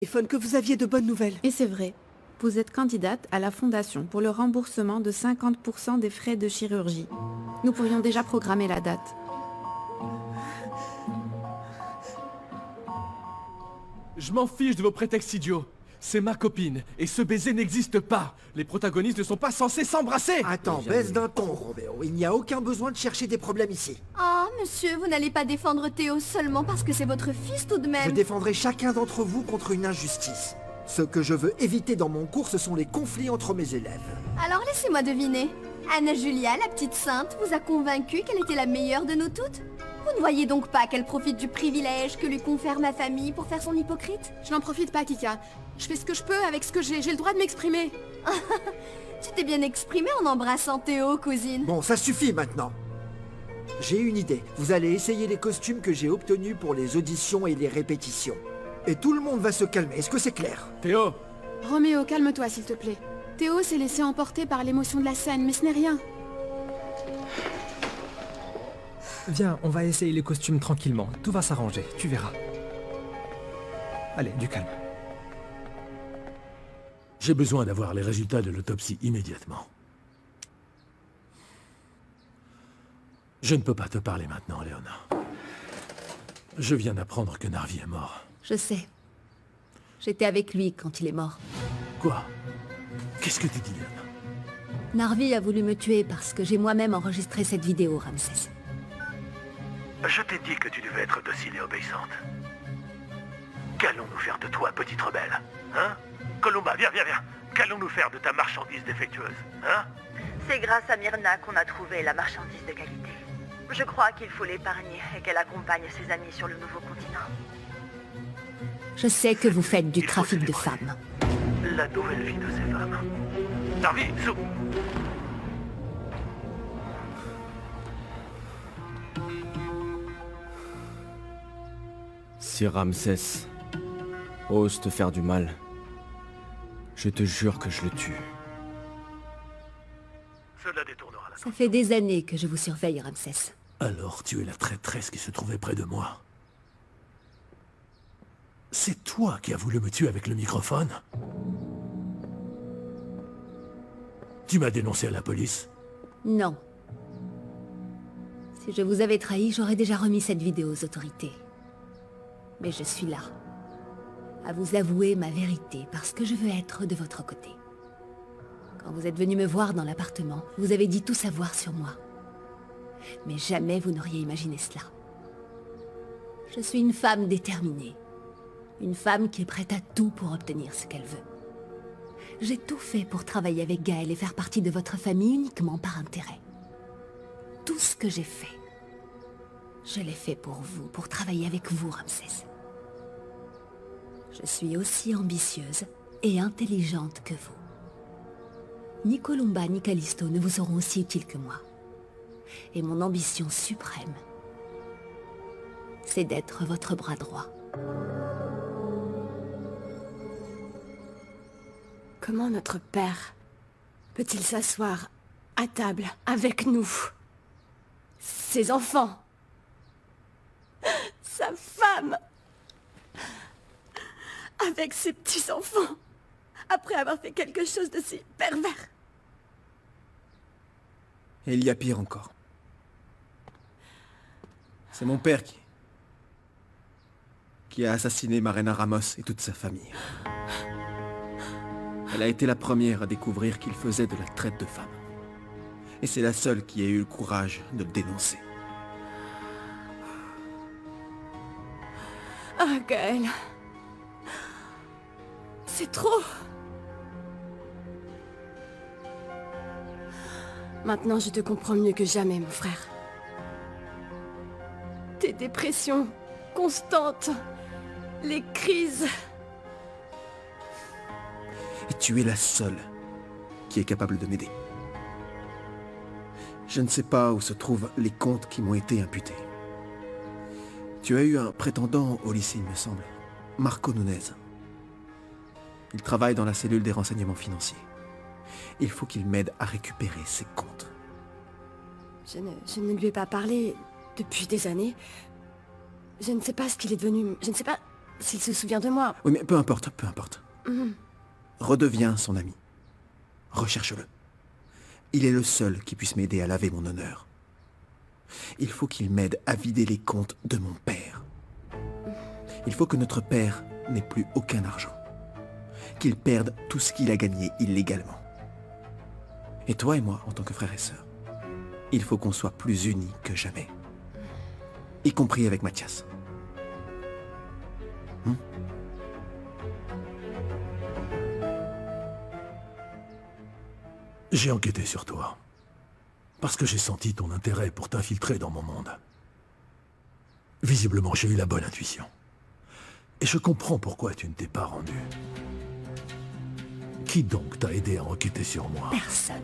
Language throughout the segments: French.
téléphone que vous aviez de bonnes nouvelles. Et c'est vrai, vous êtes candidate à la Fondation pour le remboursement de 50% des frais de chirurgie. Nous pourrions déjà programmer la date. Je m'en fiche de vos prétextes idiots. C'est ma copine, et ce baiser n'existe pas. Les protagonistes ne sont pas censés s'embrasser. Attends, baisse d'un ton, Roméo. Il n'y a aucun besoin de chercher des problèmes ici. Oh, monsieur, vous n'allez pas défendre Théo seulement parce que c'est votre fils tout de Je même. défendrai chacun d'entre vous contre une injustice. Ce que je veux éviter dans mon cours, ce sont les conflits entre mes élèves. Alors laissez-moi deviner. Anna Julia, la petite sainte, vous a convaincu qu'elle était la meilleure de nous toutes? Vous ne voyez donc pas qu'elle profite du privilège que lui confère ma famille pour faire son hypocrite? Je n'en profite pas, Kika. Je fais ce que je peux avec ce que j'ai le droit de m'exprimer. Tu t'es bien exprimée en embrassant Théo, cousine. Bon, ça suffit maintenant. J'ai une idée. Vous allez essayer les costumes que j'ai obtenus pour les auditions et les répétitions. Et tout le monde va se calmer. Est-ce que c'est clair? Théo, Roméo, calme-toi, s'il te plaît. Théo s'est laissé emporter par l'émotion de la scène, mais ce n'est rien. Viens, on va essayer les costumes tranquillement. Tout va s'arranger, tu verras. Allez, du calme. J'ai besoin d'avoir les résultats de l'autopsie immédiatement. Je ne peux pas te parler maintenant, Léona. Je viens d'apprendre que Narvi est mort. Je sais. J'étais avec lui quand il est mort. Quoi? Qu'est-ce que tu dis, Léona? Narvi a voulu me tuer parce que j'ai moi-même enregistré cette vidéo, Ramsès. Je t'ai dit que tu devais être docile et obéissante. Qu'allons-nous faire de toi, petite rebelle? Hein? Columba, viens. Qu'allons-nous faire de ta marchandise défectueuse? Hein? C'est grâce à Myrna qu'on a trouvé la marchandise de qualité. Je crois qu'il faut l'épargner et qu'elle accompagne ses amis sur le nouveau continent. Je sais que vous faites du Il faut trafic de célébrer femmes. la nouvelle vie de ces femmes. Narvi, sous! Si Ramsès ose te faire du mal, je te jure que je le tue. Cela détournera la... Ça fait des années que je vous surveille, Ramsès. Alors tu es la traîtresse qui se trouvait près de moi. C'est toi qui as voulu me tuer avec le microphone? Tu m'as dénoncé à la police? Non. Si je vous avais trahi, j'aurais déjà remis cette vidéo aux autorités. Mais je suis là, à vous avouer ma vérité, parce que je veux être de votre côté. Quand vous êtes venu me voir dans l'appartement, vous avez dit tout savoir sur moi. Mais jamais vous n'auriez imaginé cela. Je suis une femme déterminée. Une femme qui est prête à tout pour obtenir ce qu'elle veut. J'ai tout fait pour travailler avec Gaël et faire partie de votre famille uniquement par intérêt. Tout ce que j'ai fait, je l'ai fait pour vous, pour travailler avec vous, Ramsès. Je suis aussi ambitieuse et intelligente que vous. Ni Columba ni Callisto ne vous seront aussi utiles que moi. Et mon ambition suprême, c'est d'être votre bras droit. Comment notre père peut-il s'asseoir à table avec nous? Ses enfants, sa femme, avec ses petits-enfants, après avoir fait quelque chose de si pervers. Et il y a pire encore. C'est mon père qui a assassiné Marina Ramos et toute sa famille. Elle a été la première à découvrir qu'il faisait de la traite de femmes. Et c'est la seule qui a eu le courage de le dénoncer. Ah, Gaël. C'est trop. Maintenant, je te comprends mieux que jamais, mon frère. Tes dépressions constantes, les crises... Et tu es la seule qui est capable de m'aider. Je ne sais pas où se trouvent les comptes qui m'ont été imputés. Tu as eu un prétendant au lycée, il me semble. Marco Nunez. Il travaille dans la cellule des renseignements financiers. Il faut qu'il m'aide à récupérer ses comptes. Je ne lui ai pas parlé depuis des années. Je ne sais pas ce qu'il est devenu. Je ne sais pas S'il se souvient de moi... Oui, mais peu importe, peu importe. Redeviens son ami. Recherche-le. Il est le seul qui puisse m'aider à laver mon honneur. Il faut qu'il m'aide à vider les comptes de mon père. Il faut que notre père n'ait plus aucun argent. Qu'il perde tout ce qu'il a gagné illégalement. Et toi et moi, en tant que frères et sœurs, il faut qu'on soit plus unis que jamais. Y compris avec Mathias. J'ai enquêté sur toi. Parce que j'ai senti ton intérêt pour t'infiltrer dans mon monde. Visiblement, j'ai eu la bonne intuition. Et je comprends pourquoi tu ne t'es pas rendu. Qui donc t'a aidé à enquêter sur moi? Personne.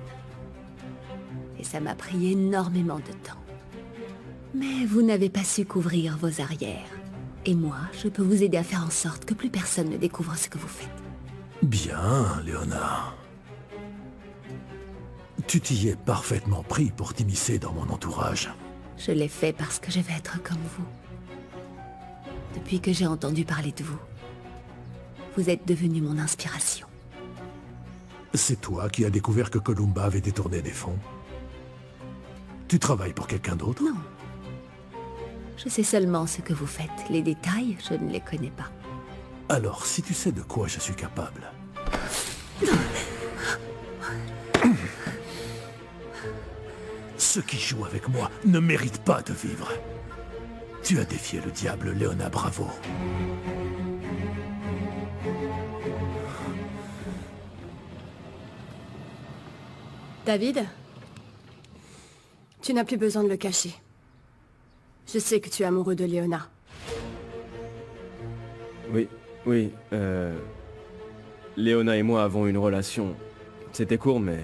Et ça m'a pris énormément de temps. Mais vous n'avez pas su couvrir vos arrières. Et moi, je peux vous aider à faire en sorte que plus personne ne découvre ce que vous faites. Bien, Léona. Tu t'y es parfaitement pris pour t'immiscer dans mon entourage. Je l'ai fait parce que je veux être comme vous. Depuis que j'ai entendu parler de vous, vous êtes devenu mon inspiration. C'est toi qui as découvert que Columba avait détourné des fonds? Tu travailles pour quelqu'un d'autre? Non. Je sais seulement ce que vous faites. Les détails, je ne les connais pas. Alors, si tu sais de quoi je suis capable... Ceux qui jouent avec moi ne méritent pas de vivre. Tu as défié le diable, Léona, bravo. David, tu n'as plus besoin de le cacher. Je sais que tu es amoureux de Léona. Oui, Léona et moi avons une relation. C'était court, mais...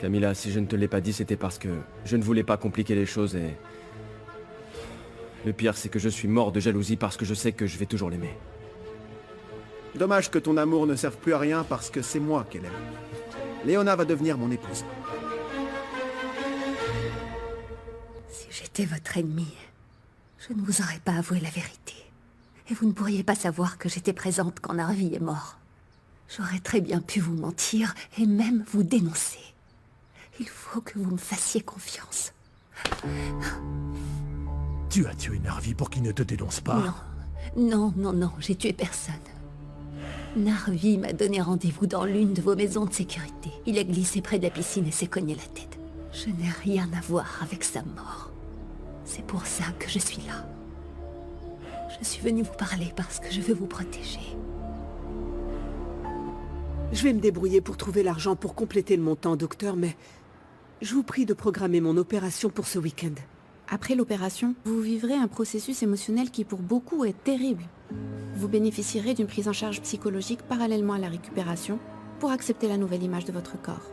Camilla, si je ne te l'ai pas dit, c'était parce que je ne voulais pas compliquer les choses et... Le pire, c'est que je suis mort de jalousie parce que je sais que je vais toujours l'aimer. Dommage que ton amour ne serve plus à rien parce que c'est moi qu'elle aime. Léona va devenir mon épouse. Si j'étais votre ennemi, je ne vous aurais pas avoué la vérité. Et vous ne pourriez pas savoir que j'étais présente quand Narvi est mort. J'aurais très bien pu vous mentir et même vous dénoncer. Il faut que vous me fassiez confiance. Tu as tué Narvi pour qu'il ne te dénonce pas? Non, j'ai tué personne. Narvi m'a donné rendez-vous dans l'une de vos maisons de sécurité. Il a glissé près de la piscine et s'est cogné la tête. Je n'ai rien à voir avec sa mort. C'est pour ça que je suis là. Je suis venue vous parler parce que je veux vous protéger. Je vais me débrouiller pour trouver l'argent pour compléter le montant, docteur, mais je vous prie de programmer mon opération pour ce week-end. Après l'opération, vous vivrez un processus émotionnel qui pour beaucoup est terrible. Vous bénéficierez d'une prise en charge psychologique parallèlement à la récupération pour accepter la nouvelle image de votre corps.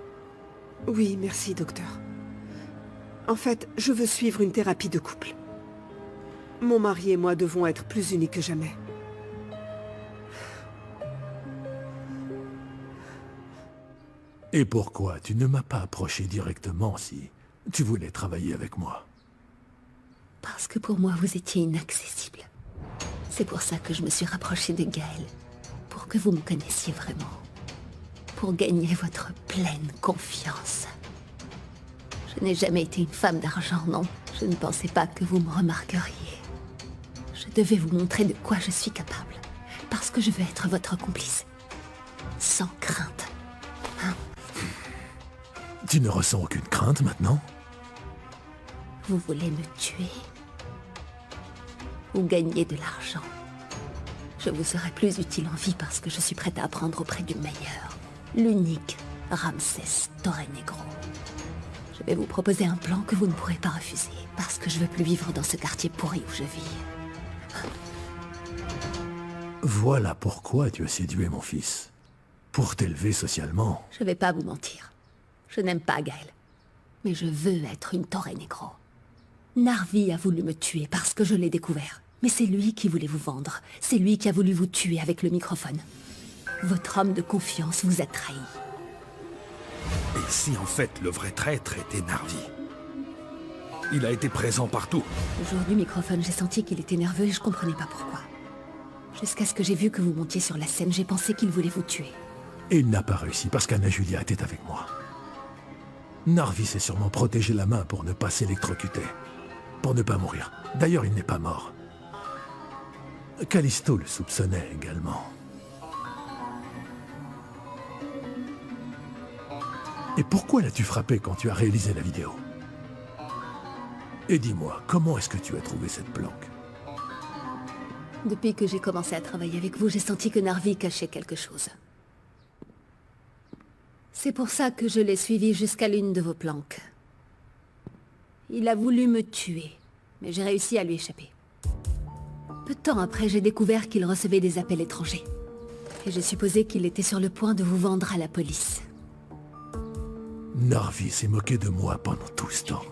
Oui, merci, docteur. En fait, je veux suivre une thérapie de couple. Mon mari et moi devons être plus unis que jamais. Et pourquoi tu ne m'as pas approché directement si tu voulais travailler avec moi? Parce que pour moi, vous étiez inaccessible. C'est pour ça que je me suis rapprochée de Gaël. Pour que vous me connaissiez vraiment. Pour gagner votre pleine confiance. Je n'ai jamais été une femme d'argent, non. Je ne pensais pas que vous me remarqueriez. Je devais vous montrer de quoi je suis capable. Parce que je veux être votre complice. Sans crainte. Tu ne ressens aucune crainte maintenant? Vous voulez me tuer? Ou gagner de l'argent? Je vous serai plus utile en vie parce que je suis prête à apprendre auprès du meilleur. L'unique Ramsès Torrenegro. Je vais vous proposer un plan que vous ne pourrez pas refuser. Parce que je veux plus vivre dans ce quartier pourri où je vis. Voilà pourquoi tu as séduit mon fils. Pour t'élever socialement. Je vais pas vous mentir. Je n'aime pas Gaël. Mais je veux être une Torrenegro. Narvi a voulu me tuer parce que je l'ai découvert. Mais c'est lui qui voulait vous vendre. C'est lui qui a voulu vous tuer avec le microphone. Votre homme de confiance vous a trahi. Et si en fait le vrai traître était Narvi? Il a été présent partout. Le jour du microphone, j'ai senti qu'il était nerveux et je comprenais pas pourquoi. Jusqu'à ce que j'ai vu que vous montiez sur la scène, j'ai pensé qu'il voulait vous tuer. Et il n'a pas réussi parce qu'Anna Julia était avec moi. Narvi s'est sûrement protégé la main pour ne pas s'électrocuter. Pour ne pas mourir. D'ailleurs, il n'est pas mort. Callisto le soupçonnait également. Et pourquoi l'as-tu frappé quand tu as réalisé la vidéo? Et dis-moi, comment est-ce que tu as trouvé cette planque? Depuis que j'ai commencé à travailler avec vous, j'ai senti que Narvi cachait quelque chose. C'est pour ça que je l'ai suivi jusqu'à l'une de vos planques. Il a voulu me tuer, mais j'ai réussi à lui échapper. Peu de temps après, j'ai découvert qu'il recevait des appels étrangers. Et j'ai supposé qu'il était sur le point de vous vendre à la police. Narvi s'est moqué de moi pendant tout ce temps.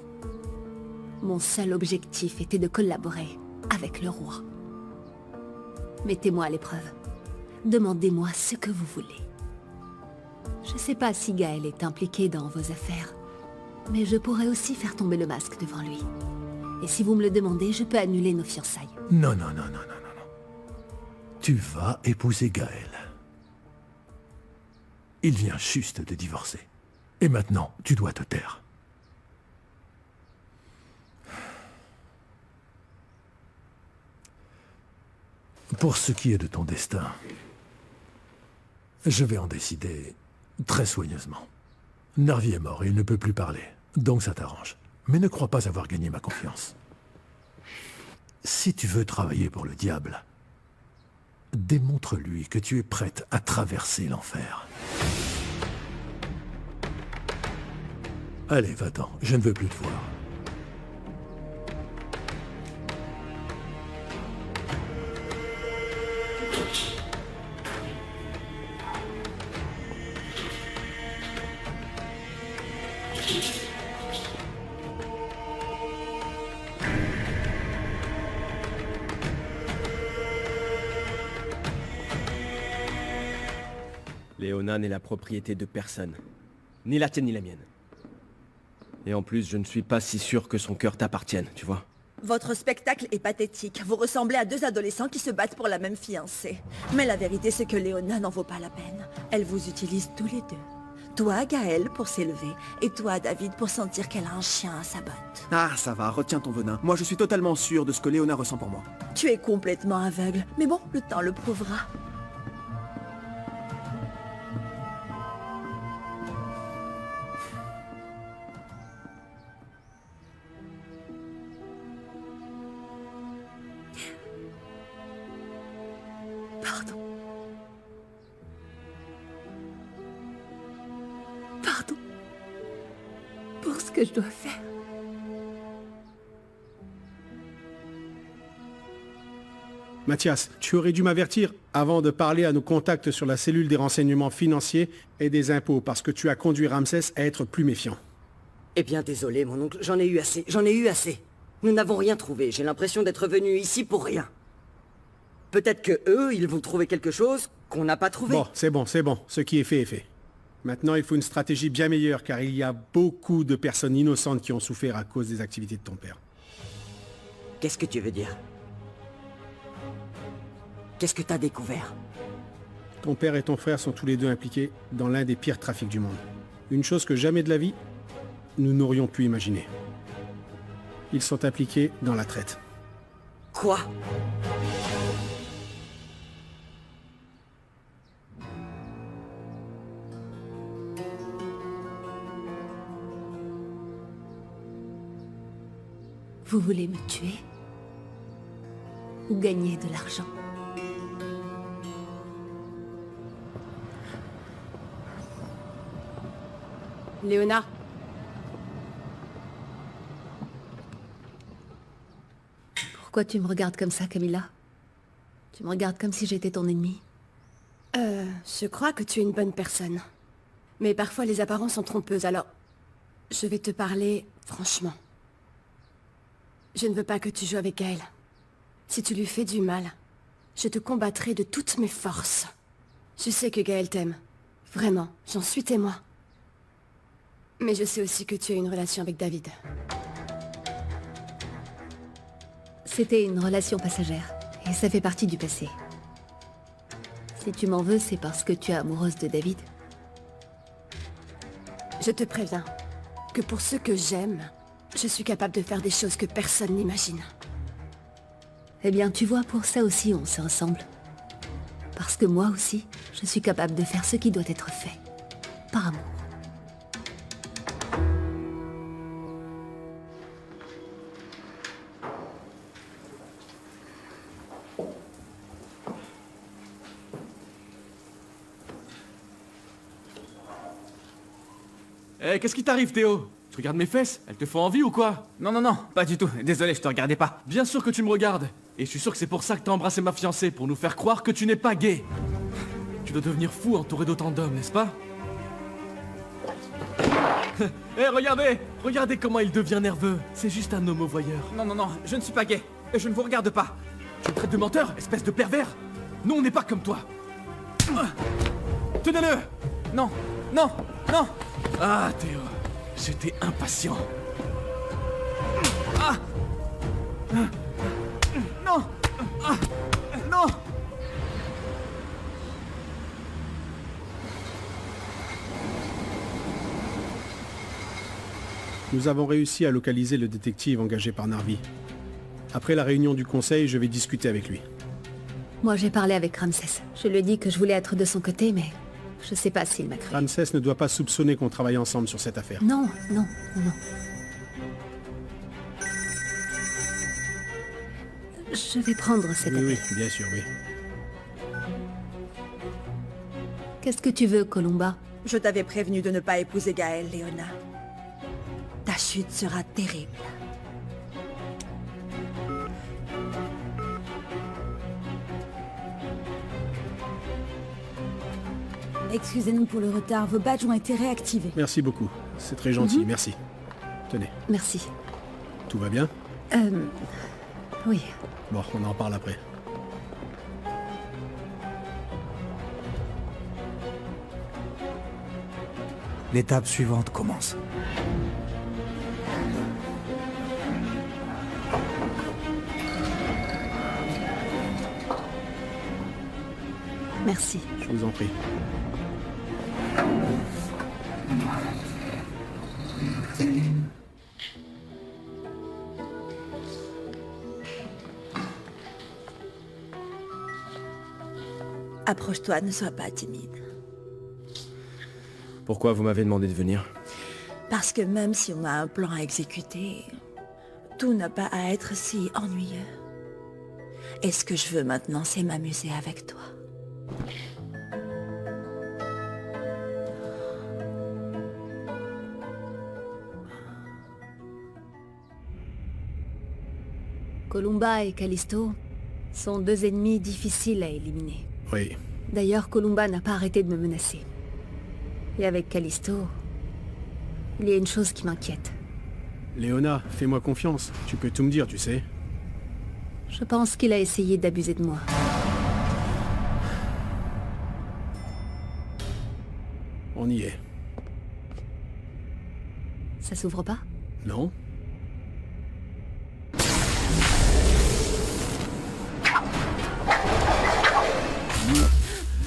Mon seul objectif était de collaborer avec le roi. Mettez-moi à l'épreuve. Demandez-moi ce que vous voulez. Je sais pas si Gaël est impliqué dans vos affaires, mais je pourrais aussi faire tomber le masque devant lui. Et si vous me le demandez, je peux annuler nos fiançailles. Non. Tu vas épouser Gaël. Il vient juste de divorcer. Et maintenant, tu dois te taire. Pour ce qui est de ton destin, je vais en décider très soigneusement. Narvi est mort et il ne peut plus parler, donc ça t'arrange. Mais ne crois pas avoir gagné ma confiance. Si tu veux travailler pour le diable, démontre-lui que tu es prête à traverser l'enfer. Allez, va-t'en, je ne veux plus te voir. Léona n'est la propriété de personne. Ni la tienne ni la mienne. Et en plus, je ne suis pas si sûr que son cœur t'appartienne, tu vois. Votre spectacle est pathétique. Vous ressemblez à deux adolescents qui se battent pour la même fiancée. Mais la vérité, c'est que Léona n'en vaut pas la peine. Elle vous utilise tous les deux. Toi, Gaël, pour s'élever, et toi, David, pour sentir qu'elle a un chien à sa botte. Ah, ça va, retiens ton venin. Moi, je suis totalement sûr de ce que Léona ressent pour moi. Tu es complètement aveugle. Mais bon, le temps le prouvera. Pardon. Pardon. Pour ce que je dois faire. Mathias, tu aurais dû m'avertir avant de parler à nos contacts sur la cellule des renseignements financiers et des impôts, parce que tu as conduit Ramsès à être plus méfiant. Eh bien, désolé, mon oncle, j'en ai eu assez. Nous n'avons rien trouvé, j'ai l'impression d'être venu ici pour rien. Peut-être que eux, ils vont trouver quelque chose qu'on n'a pas trouvé. Bon, c'est bon, ce qui est fait est fait. Maintenant, il faut une stratégie bien meilleure, car il y a beaucoup de personnes innocentes qui ont souffert à cause des activités de ton père. Qu'est-ce que tu veux dire? Qu'est-ce que t'as découvert? Ton père et ton frère sont tous les deux impliqués dans l'un des pires trafics du monde. Une chose que jamais de la vie, nous n'aurions pu imaginer. Ils sont impliqués dans la traite. Quoi? Vous voulez me tuer? Ou gagner de l'argent? Léona. Pourquoi tu me regardes comme ça, Camilla? Tu me regardes comme si j'étais ton ennemi? Je crois que tu es une bonne personne. Mais parfois les apparences sont trompeuses, alors... Je vais te parler franchement. Je ne veux pas que tu joues avec Gaël. Si tu lui fais du mal, je te combattrai de toutes mes forces. Je sais que Gaël t'aime. Vraiment, j'en suis témoin. Mais je sais aussi que tu as une relation avec David. C'était une relation passagère, et ça fait partie du passé. Si tu m'en veux, c'est parce que tu es amoureuse de David. Je te préviens que pour ceux que j'aime, je suis capable de faire des choses que personne n'imagine. Eh bien, tu vois, pour ça aussi, on se ressemble. Parce que moi aussi, je suis capable de faire ce qui doit être fait. Par amour. Eh, qu'est-ce qui t'arrive, Théo? Tu regardes mes fesses? Elles te font envie ou quoi? Non, non, non, pas du tout. Désolé, je te regardais pas. Bien sûr que tu me regardes. Et je suis sûr que c'est pour ça que t'as embrassé ma fiancée, pour nous faire croire que tu n'es pas gay. Tu dois devenir fou entouré d'autant d'hommes, n'est-ce pas? Eh, regardez! Regardez comment il devient nerveux. C'est juste un homo-voyeur. Non, non, non, je ne suis pas gay. Et je ne vous regarde pas. Tu me traites de menteur, espèce de pervers? Nous, on n'est pas comme toi. Tenez-le! Non, non, non! Ah, Théo, j'étais impatient. Ah! Non! Ah! Non! Nous avons réussi à localiser le détective engagé par Narvi. Après la réunion du conseil, je vais discuter avec lui. Moi, j'ai parlé avec Ramsès. Je lui ai dit que je voulais être de son côté, mais je sais pas s'il m'a cru. Ramsès ne doit pas soupçonner qu'on travaille ensemble sur cette affaire. Non, non, non, non. Je vais prendre cette Oui, appel. oui, bien sûr, oui. Qu'est-ce que tu veux, Columba? Je t'avais prévenu de ne pas épouser Gaël, Léona. Ta chute sera terrible. Excusez-nous pour le retard, vos badges ont été réactivés. Merci beaucoup. C'est très gentil, merci. Tenez. Merci. Tout va bien? Oui. Bon, on en parle après. L'étape suivante commence. Merci. Je vous en prie. Approche-toi, ne sois pas timide. Pourquoi vous m'avez demandé de venir? Parce que même si on a un plan à exécuter, tout n'a pas à être si ennuyeux. Et ce que je veux maintenant, c'est m'amuser avec toi. Columba et Callisto sont deux ennemis difficiles à éliminer. Oui. D'ailleurs, Columba n'a pas arrêté de me menacer. Et avec Callisto, il y a une chose qui m'inquiète. Léona, fais-moi confiance. Tu peux tout me dire, tu sais. Je pense qu'il a essayé d'abuser de moi. On y est. Ça s'ouvre pas? Non?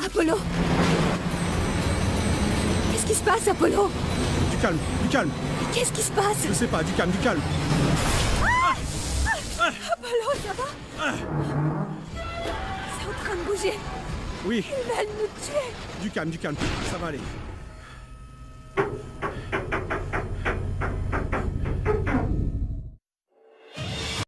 Apollo! Qu'est-ce qui se passe, Apollo? Du calme, du calme. Qu'est-ce qui se passe? Je sais pas, du calme, du calme. Apollo, ça va? C'est en train de bouger. Oui. Ils veulent nous tuer. Du calme, ça va aller.